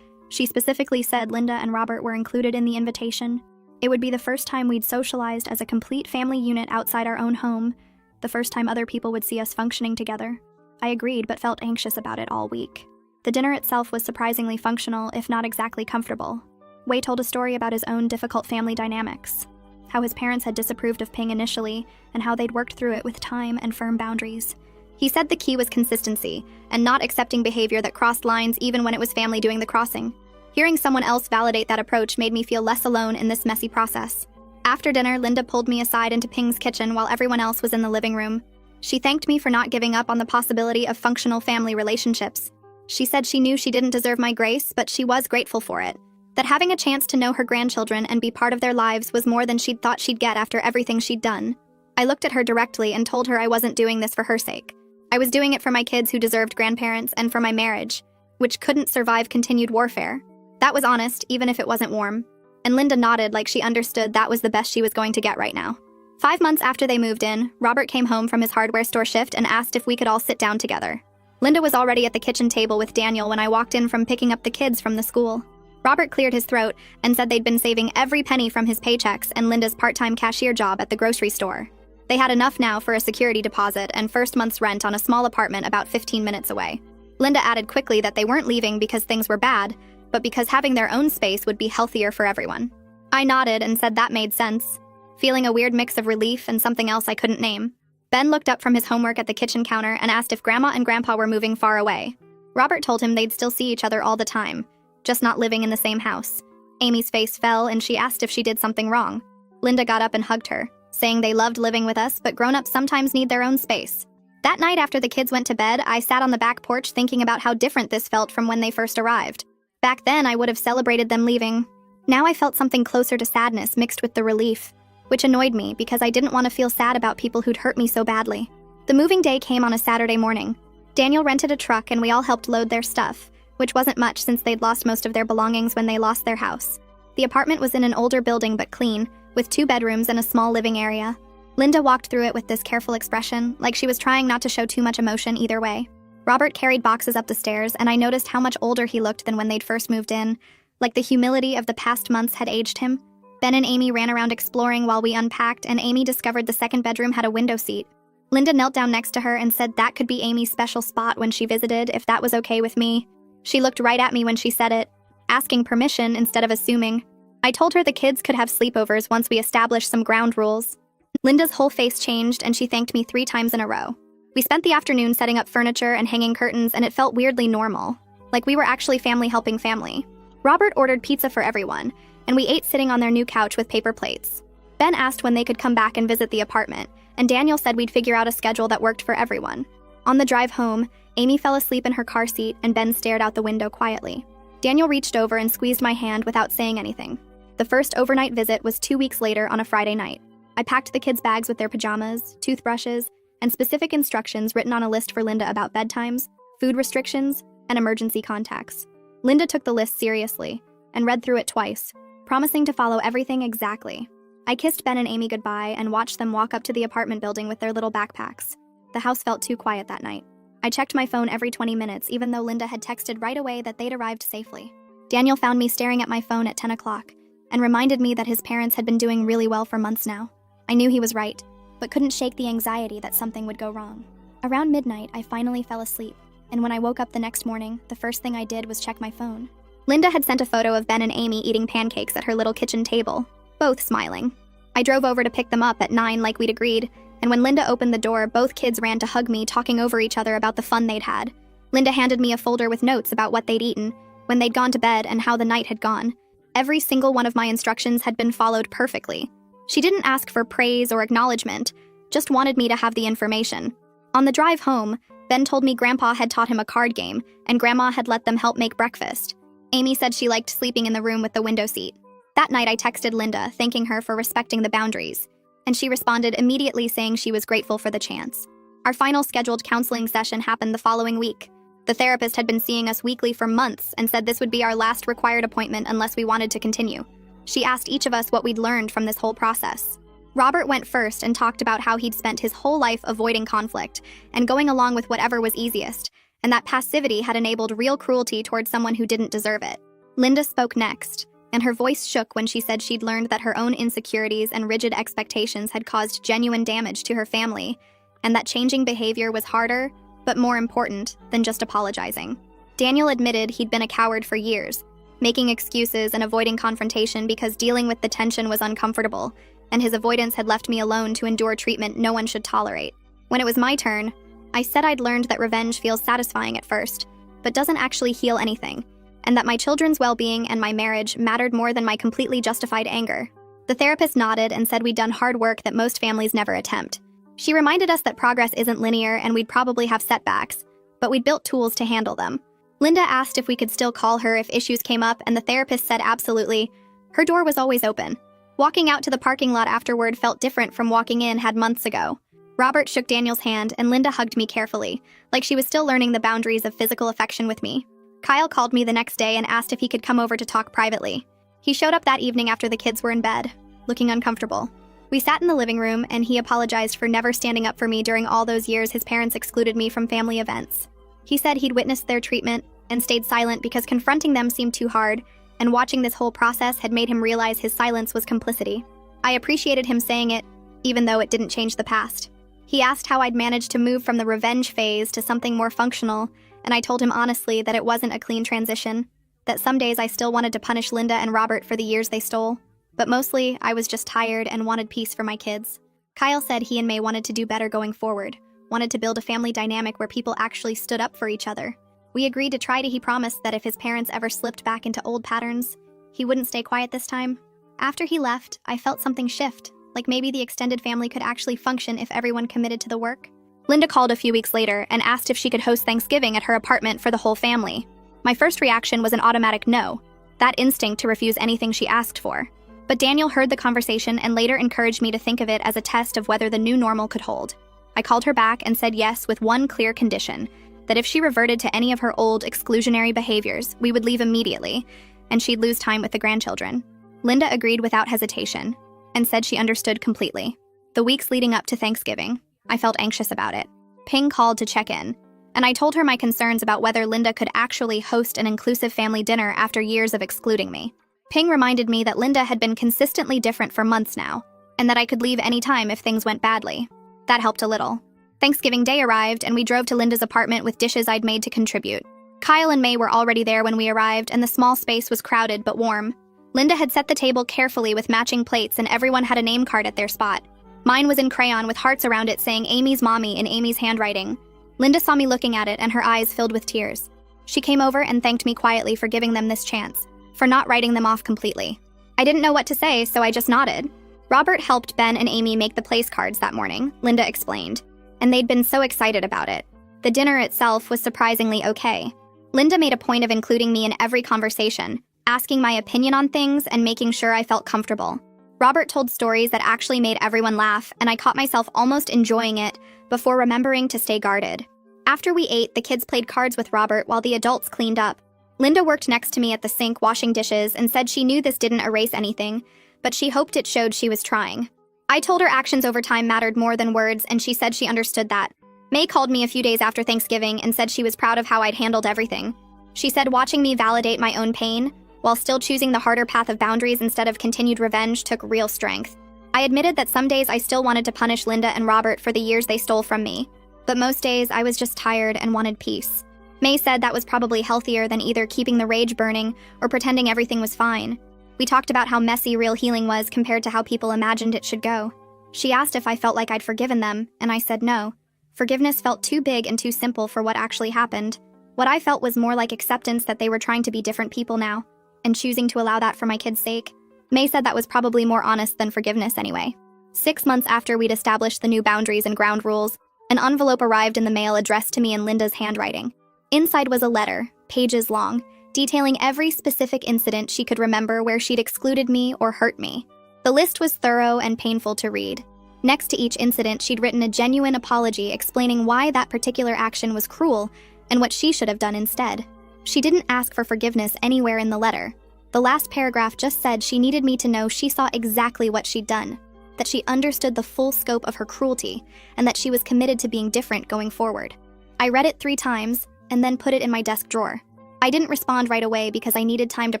She specifically said Linda and Robert were included in the invitation. It would be the first time we'd socialized as a complete family unit outside our own home, the first time other people would see us functioning together. I agreed, but felt anxious about it all week. The dinner itself was surprisingly functional, if not exactly comfortable. Wei told a story about his own difficult family dynamics, how his parents had disapproved of Ping initially, and how they'd worked through it with time and firm boundaries. He said the key was consistency, and not accepting behavior that crossed lines even when it was family doing the crossing. Hearing someone else validate that approach made me feel less alone in this messy process. After dinner, Linda pulled me aside into Ping's kitchen while everyone else was in the living room. She thanked me for not giving up on the possibility of functional family relationships. She said she knew she didn't deserve my grace, but she was grateful for it. That having a chance to know her grandchildren and be part of their lives was more than she'd thought she'd get after everything she'd done. I looked at her directly and told her I wasn't doing this for her sake. I was doing it for my kids who deserved grandparents and for my marriage, which couldn't survive continued warfare. That was honest, even if it wasn't warm. And Linda nodded like she understood that was the best she was going to get right now. 5 months after they moved in, Robert came home from his hardware store shift and asked if we could all sit down together. Linda was already at the kitchen table with Daniel when I walked in from picking up the kids from the school. Robert cleared his throat and said they'd been saving every penny from his paychecks and Linda's part-time cashier job at the grocery store. They had enough now for a security deposit and first month's rent on a small apartment about 15 minutes away. Linda added quickly that they weren't leaving because things were bad, but because having their own space would be healthier for everyone. I nodded and said that made sense, feeling a weird mix of relief and something else I couldn't name. Ben looked up from his homework at the kitchen counter and asked if Grandma and Grandpa were moving far away. Robert told him they'd still see each other all the time, just not living in the same house. Amy's face fell and she asked if she did something wrong. Linda got up and hugged her, saying they loved living with us, but grown-ups sometimes need their own space. That night after the kids went to bed, I sat on the back porch thinking about how different this felt from when they first arrived. Back then, I would have celebrated them leaving. Now I felt something closer to sadness mixed with the relief, which annoyed me because I didn't want to feel sad about people who'd hurt me so badly. The moving day came on a Saturday morning. Daniel rented a truck and we all helped load their stuff, which wasn't much since they'd lost most of their belongings when they lost their house. The apartment was in an older building but clean, with 2 bedrooms and a small living area. Linda walked through it with this careful expression, like she was trying not to show too much emotion either way. Robert carried boxes up the stairs, and I noticed how much older he looked than when they'd first moved in, like the humility of the past months had aged him. Ben and Amy ran around exploring while we unpacked, and Amy discovered the second bedroom had a window seat. Linda knelt down next to her and said that could be Amy's special spot when she visited, if that was okay with me. She looked right at me when she said it, asking permission instead of assuming. I told her the kids could have sleepovers once we established some ground rules. Linda's whole face changed and she thanked me 3 times in a row. We spent the afternoon setting up furniture and hanging curtains, and it felt weirdly normal, like we were actually family helping family. Robert ordered pizza for everyone, and we ate sitting on their new couch with paper plates. Ben asked when they could come back and visit the apartment, and Daniel said we'd figure out a schedule that worked for everyone. On the drive home, Amy fell asleep in her car seat and Ben stared out the window quietly. Daniel reached over and squeezed my hand without saying anything. The first overnight visit was 2 weeks later on a Friday night. I packed the kids' bags with their pajamas, toothbrushes, and specific instructions written on a list for Linda about bedtimes, food restrictions, and emergency contacts. Linda took the list seriously and read through it twice, promising to follow everything exactly. I kissed Ben and Amy goodbye and watched them walk up to the apartment building with their little backpacks. The house felt too quiet that night. I checked my phone every 20 minutes, even though Linda had texted right away that they'd arrived safely. Daniel found me staring at my phone at 10 o'clock and reminded me that his parents had been doing really well for months now. I knew he was right, but couldn't shake the anxiety that something would go wrong. Around midnight, I finally fell asleep, and when I woke up the next morning, the first thing I did was check my phone. Linda had sent a photo of Ben and Amy eating pancakes at her little kitchen table, both smiling. I drove over to pick them up at 9 like we'd agreed, and when Linda opened the door, both kids ran to hug me, talking over each other about the fun they'd had. Linda handed me a folder with notes about what they'd eaten, when they'd gone to bed, and how the night had gone. Every single one of my instructions had been followed perfectly. She didn't ask for praise or acknowledgement, just wanted me to have the information. On the drive home, Ben told me Grandpa had taught him a card game, and Grandma had let them help make breakfast. Amy said she liked sleeping in the room with the window seat. That night I texted Linda, thanking her for respecting the boundaries, and she responded immediately saying she was grateful for the chance. Our final scheduled counseling session happened the following week. The therapist had been seeing us weekly for months and said this would be our last required appointment unless we wanted to continue. She asked each of us what we'd learned from this whole process. Robert went first and talked about how he'd spent his whole life avoiding conflict and going along with whatever was easiest, and that passivity had enabled real cruelty towards someone who didn't deserve it. Linda spoke next, and her voice shook when she said she'd learned that her own insecurities and rigid expectations had caused genuine damage to her family, and that changing behavior was harder, but more important, than just apologizing. Daniel admitted he'd been a coward for years, making excuses and avoiding confrontation because dealing with the tension was uncomfortable, and his avoidance had left me alone to endure treatment no one should tolerate. When it was my turn, I said I'd learned that revenge feels satisfying at first, but doesn't actually heal anything, and that my children's well-being and my marriage mattered more than my completely justified anger. The therapist nodded and said we'd done hard work that most families never attempt. She reminded us that progress isn't linear and we'd probably have setbacks, but we'd built tools to handle them. Linda asked if we could still call her if issues came up, and the therapist said absolutely. Her door was always open. Walking out to the parking lot afterward felt different from walking in had months ago. Robert shook Daniel's hand and Linda hugged me carefully, like she was still learning the boundaries of physical affection with me. Kyle called me the next day and asked if he could come over to talk privately. He showed up that evening after the kids were in bed, looking uncomfortable. We sat in the living room and he apologized for never standing up for me during all those years his parents excluded me from family events. He said he'd witnessed their treatment and stayed silent because confronting them seemed too hard, and watching this whole process had made him realize his silence was complicity. I appreciated him saying it, even though it didn't change the past. He asked how I'd managed to move from the revenge phase to something more functional, and I told him honestly that it wasn't a clean transition, that some days I still wanted to punish Linda and Robert for the years they stole, but mostly I was just tired and wanted peace for my kids. Kyle said he and May wanted to do better going forward, wanted to build a family dynamic where people actually stood up for each other. We agreed to try to. He promised that if his parents ever slipped back into old patterns, he wouldn't stay quiet this time. After he left, I felt something shift, like maybe the extended family could actually function if everyone committed to the work. Linda called a few weeks later and asked if she could host Thanksgiving at her apartment for the whole family. My first reaction was an automatic no, that instinct to refuse anything she asked for. But Daniel heard the conversation and later encouraged me to think of it as a test of whether the new normal could hold. I called her back and said yes with one clear condition, that if she reverted to any of her old exclusionary behaviors, we would leave immediately, and she'd lose time with the grandchildren. Linda agreed without hesitation, and said she understood completely. The weeks leading up to Thanksgiving, I felt anxious about it. Ping called to check in, and I told her my concerns about whether Linda could actually host an inclusive family dinner after years of excluding me. Ping reminded me that Linda had been consistently different for months now, and that I could leave any time if things went badly. That helped a little. Thanksgiving Day arrived, and we drove to Linda's apartment with dishes I'd made to contribute. Kyle and May were already there when we arrived, and the small space was crowded but warm. Linda had set the table carefully with matching plates, and everyone had a name card at their spot. Mine was in crayon with hearts around it saying Amy's Mommy in Amy's handwriting. Linda saw me looking at it, and her eyes filled with tears. She came over and thanked me quietly for giving them this chance, for not writing them off completely. I didn't know what to say, so I just nodded. Robert helped Ben and Amy make the place cards that morning, Linda explained, and they'd been so excited about it. The dinner itself was surprisingly okay. Linda made a point of including me in every conversation, asking my opinion on things and making sure I felt comfortable. Robert told stories that actually made everyone laugh, and I caught myself almost enjoying it before remembering to stay guarded. After we ate, the kids played cards with Robert while the adults cleaned up. Linda worked next to me at the sink washing dishes and said she knew this didn't erase anything, but she hoped it showed she was trying. I told her actions over time mattered more than words, and she said she understood that. May called me a few days after Thanksgiving and said she was proud of how I'd handled everything. She said watching me validate my own pain, while still choosing the harder path of boundaries instead of continued revenge, took real strength. I admitted that some days I still wanted to punish Linda and Robert for the years they stole from me, but most days I was just tired and wanted peace. May said that was probably healthier than either keeping the rage burning or pretending everything was fine. We talked about how messy real healing was compared to how people imagined it should go. She asked if I felt like I'd forgiven them, and I said no. Forgiveness felt too big and too simple for what actually happened. What I felt was more like acceptance that they were trying to be different people now, and choosing to allow that for my kids' sake. May said that was probably more honest than forgiveness anyway. 6 months after we'd established the new boundaries and ground rules, an envelope arrived in the mail addressed to me in Linda's handwriting. Inside was a letter, pages long, detailing every specific incident she could remember where she'd excluded me or hurt me. The list was thorough and painful to read. Next to each incident, she'd written a genuine apology explaining why that particular action was cruel and what she should have done instead. She didn't ask for forgiveness anywhere in the letter. The last paragraph just said she needed me to know she saw exactly what she'd done, that she understood the full scope of her cruelty, and that she was committed to being different going forward. I read it 3 times and then put it in my desk drawer. I didn't respond right away because I needed time to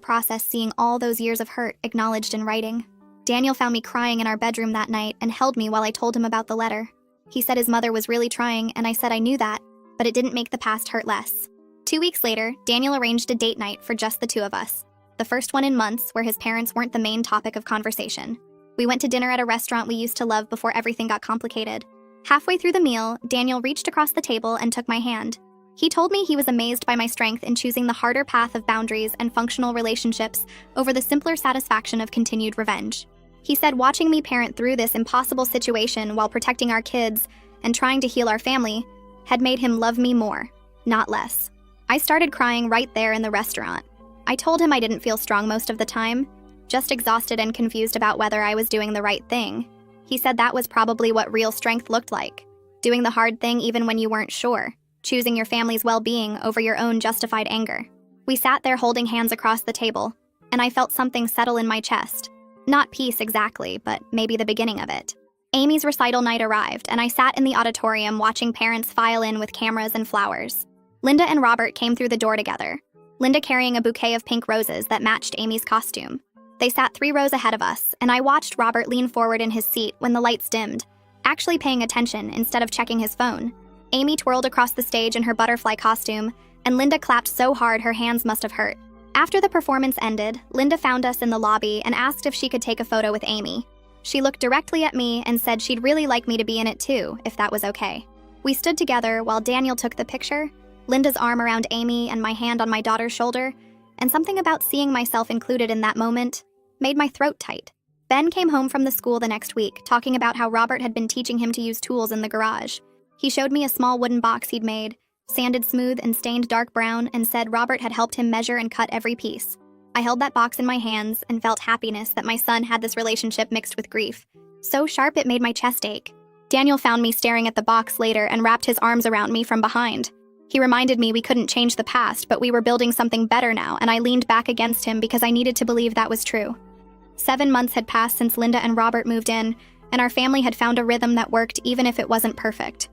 process seeing all those years of hurt acknowledged in writing. Daniel found me crying in our bedroom that night and held me while I told him about the letter. He said his mother was really trying, and I said I knew that, but it didn't make the past hurt less. 2 weeks later, Daniel arranged a date night for just the 2 of us. The first one in months where his parents weren't the main topic of conversation. We went to dinner at a restaurant we used to love before everything got complicated. Halfway through the meal, Daniel reached across the table and took my hand. He told me he was amazed by my strength in choosing the harder path of boundaries and functional relationships over the simpler satisfaction of continued revenge. He said watching me parent through this impossible situation while protecting our kids and trying to heal our family had made him love me more, not less. I started crying right there in the restaurant. I told him I didn't feel strong most of the time, just exhausted and confused about whether I was doing the right thing. He said that was probably what real strength looked like, doing the hard thing even when you weren't sure, choosing your family's well-being over your own justified anger. We sat there holding hands across the table, and I felt something settle in my chest. Not peace exactly, but maybe the beginning of it. Amy's recital night arrived, and I sat in the auditorium watching parents file in with cameras and flowers. Linda and Robert came through the door together, Linda carrying a bouquet of pink roses that matched Amy's costume. They sat 3 rows ahead of us, and I watched Robert lean forward in his seat when the lights dimmed, actually paying attention instead of checking his phone. Amy twirled across the stage in her butterfly costume, and Linda clapped so hard her hands must have hurt. After the performance ended, Linda found us in the lobby and asked if she could take a photo with Amy. She looked directly at me and said she'd really like me to be in it too, if that was okay. We stood together while Daniel took the picture, Linda's arm around Amy and my hand on my daughter's shoulder, and something about seeing myself included in that moment made my throat tight. Ben came home from the school the next week, talking about how Robert had been teaching him to use tools in the garage. He showed me a small wooden box he'd made, sanded smooth and stained dark brown, and said Robert had helped him measure and cut every piece. I held that box in my hands and felt happiness that my son had this relationship mixed with grief. So sharp it made my chest ache. Daniel found me staring at the box later and wrapped his arms around me from behind. He reminded me we couldn't change the past, but we were building something better now, and I leaned back against him because I needed to believe that was true. 7 months had passed since Linda and Robert moved in, and our family had found a rhythm that worked even if it wasn't perfect.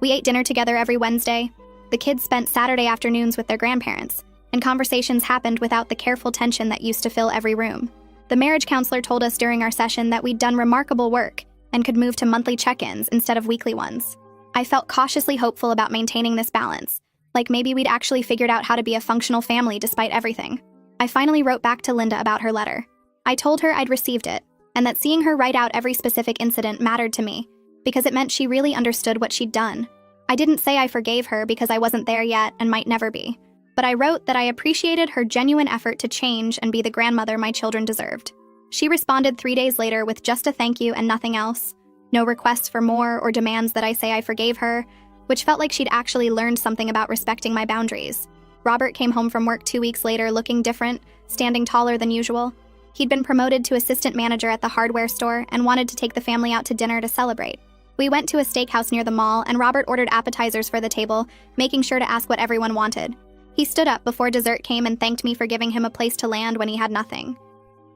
We ate dinner together every Wednesday. The kids spent Saturday afternoons with their grandparents, and conversations happened without the careful tension that used to fill every room. The marriage counselor told us during our session that we'd done remarkable work and could move to monthly check-ins instead of weekly ones. I felt cautiously hopeful about maintaining this balance, like maybe we'd actually figured out how to be a functional family despite everything. I finally wrote back to Linda about her letter. I told her I'd received it, and that seeing her write out every specific incident mattered to me, because it meant she really understood what she'd done. I didn't say I forgave her because I wasn't there yet and might never be, but I wrote that I appreciated her genuine effort to change and be the grandmother my children deserved. She responded 3 days later with just a thank you and nothing else. No requests for more or demands that I say I forgave her, which felt like she'd actually learned something about respecting my boundaries. Robert came home from work 2 weeks later looking different, standing taller than usual. He'd been promoted to assistant manager at the hardware store and wanted to take the family out to dinner to celebrate. We went to a steakhouse near the mall, and Robert ordered appetizers for the table, making sure to ask what everyone wanted. He stood up before dessert came and thanked me for giving him a place to land when he had nothing.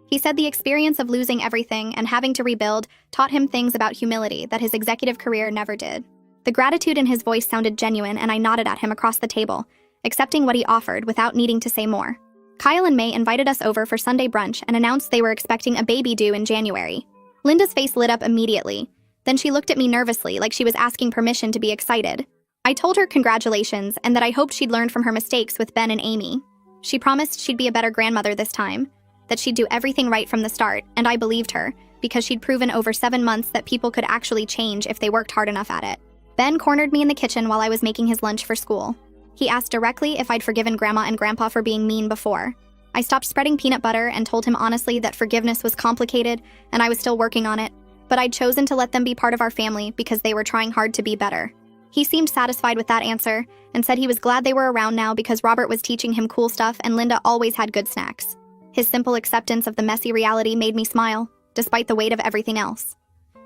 He said the experience of losing everything and having to rebuild taught him things about humility that his executive career never did. The gratitude in his voice sounded genuine, and I nodded at him across the table, accepting what he offered without needing to say more. Kyle and May invited us over for Sunday brunch and announced they were expecting a baby due in January. Linda's face lit up immediately. Then she looked at me nervously, like she was asking permission to be excited. I told her congratulations and that I hoped she'd learned from her mistakes with Ben and Amy. She promised she'd be a better grandmother this time, that she'd do everything right from the start, and I believed her, because she'd proven over 7 months that people could actually change if they worked hard enough at it. Ben cornered me in the kitchen while I was making his lunch for school. He asked directly if I'd forgiven Grandma and Grandpa for being mean before. I stopped spreading peanut butter and told him honestly that forgiveness was complicated and I was still working on it, but I'd chosen to let them be part of our family because they were trying hard to be better. He seemed satisfied with that answer and said he was glad they were around now because Robert was teaching him cool stuff and Linda always had good snacks. His simple acceptance of the messy reality made me smile, despite the weight of everything else.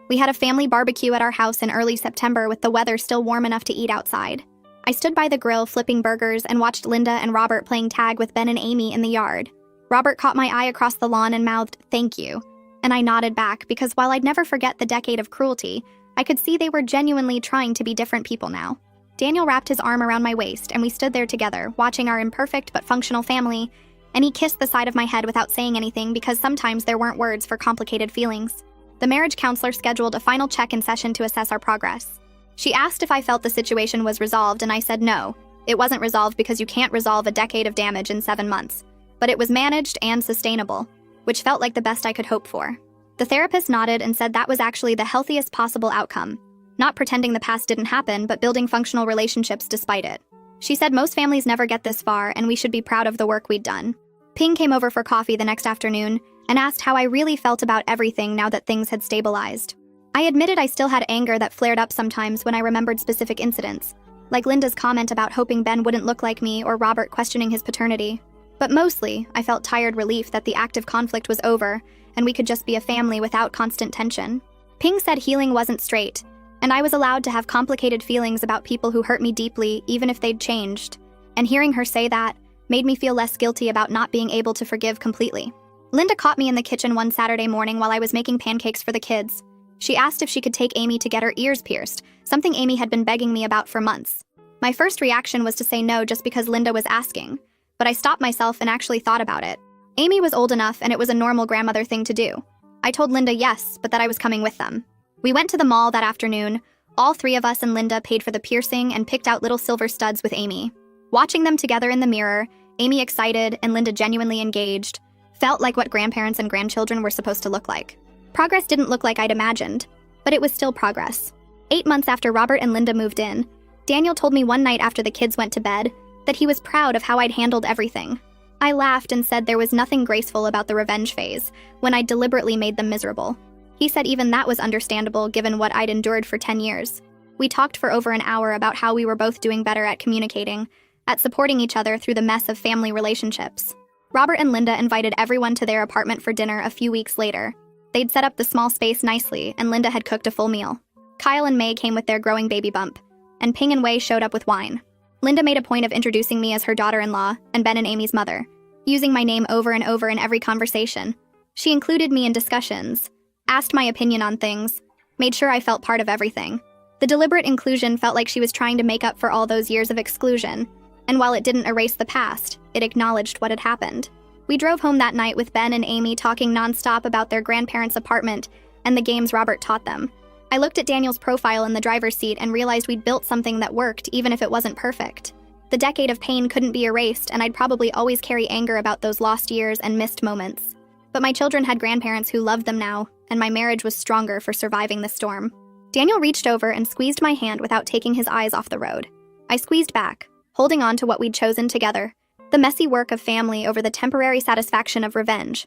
We had a family barbecue at our house in early September with the weather still warm enough to eat outside. I stood by the grill flipping burgers and watched Linda and Robert playing tag with Ben and Amy in the yard. Robert caught my eye across the lawn and mouthed, "Thank you." And I nodded back because while I'd never forget the decade of cruelty, I could see they were genuinely trying to be different people now. Daniel wrapped his arm around my waist and we stood there together, watching our imperfect but functional family, and he kissed the side of my head without saying anything because sometimes there weren't words for complicated feelings. The marriage counselor scheduled a final check-in session to assess our progress. She asked if I felt the situation was resolved and I said no. It wasn't resolved because you can't resolve a decade of damage in 7 months. But it was managed and sustainable, which felt like the best I could hope for. The therapist nodded and said that was actually the healthiest possible outcome. Not pretending the past didn't happen, but building functional relationships despite it. She said most families never get this far and we should be proud of the work we'd done. Ping came over for coffee the next afternoon and asked how I really felt about everything now that things had stabilized. I admitted I still had anger that flared up sometimes when I remembered specific incidents, like Linda's comment about hoping Ben wouldn't look like me or Robert questioning his paternity. But mostly, I felt tired relief that the active conflict was over and we could just be a family without constant tension. Ping said healing wasn't straight, and I was allowed to have complicated feelings about people who hurt me deeply even if they'd changed. And hearing her say that made me feel less guilty about not being able to forgive completely. Linda caught me in the kitchen one Saturday morning while I was making pancakes for the kids. She asked if she could take Amy to get her ears pierced, something Amy had been begging me about for months. My first reaction was to say no just because Linda was asking, but I stopped myself and actually thought about it. Amy was old enough and it was a normal grandmother thing to do. I told Linda yes, but that I was coming with them. We went to the mall that afternoon. All 3 of us and Linda paid for the piercing and picked out little silver studs with Amy. Watching them together in the mirror, Amy excited and Linda genuinely engaged, felt like what grandparents and grandchildren were supposed to look like. Progress didn't look like I'd imagined, but it was still progress. 8 months after Robert and Linda moved in, Daniel told me one night after the kids went to bed that he was proud of how I'd handled everything. I laughed and said there was nothing graceful about the revenge phase, when I deliberately made them miserable. He said even that was understandable given what I'd endured for 10 years. We talked for over an hour about how we were both doing better at communicating, at supporting each other through the mess of family relationships. Robert and Linda invited everyone to their apartment for dinner a few weeks later. They'd set up the small space nicely, and Linda had cooked a full meal. Kyle and May came with their growing baby bump, and Ping and Wei showed up with wine. Linda made a point of introducing me as her daughter-in-law and Ben and Amy's mother, using my name over and over in every conversation. She included me in discussions, asked my opinion on things, made sure I felt part of everything. The deliberate inclusion felt like she was trying to make up for all those years of exclusion, and while it didn't erase the past, it acknowledged what had happened. We drove home that night with Ben and Amy talking nonstop about their grandparents' apartment and the games Robert taught them. I looked at Daniel's profile in the driver's seat and realized we'd built something that worked even if it wasn't perfect. The decade of pain couldn't be erased, and I'd probably always carry anger about those lost years and missed moments. But my children had grandparents who loved them now, and my marriage was stronger for surviving the storm. Daniel reached over and squeezed my hand without taking his eyes off the road. I squeezed back, holding on to what we'd chosen together, the messy work of family over the temporary satisfaction of revenge.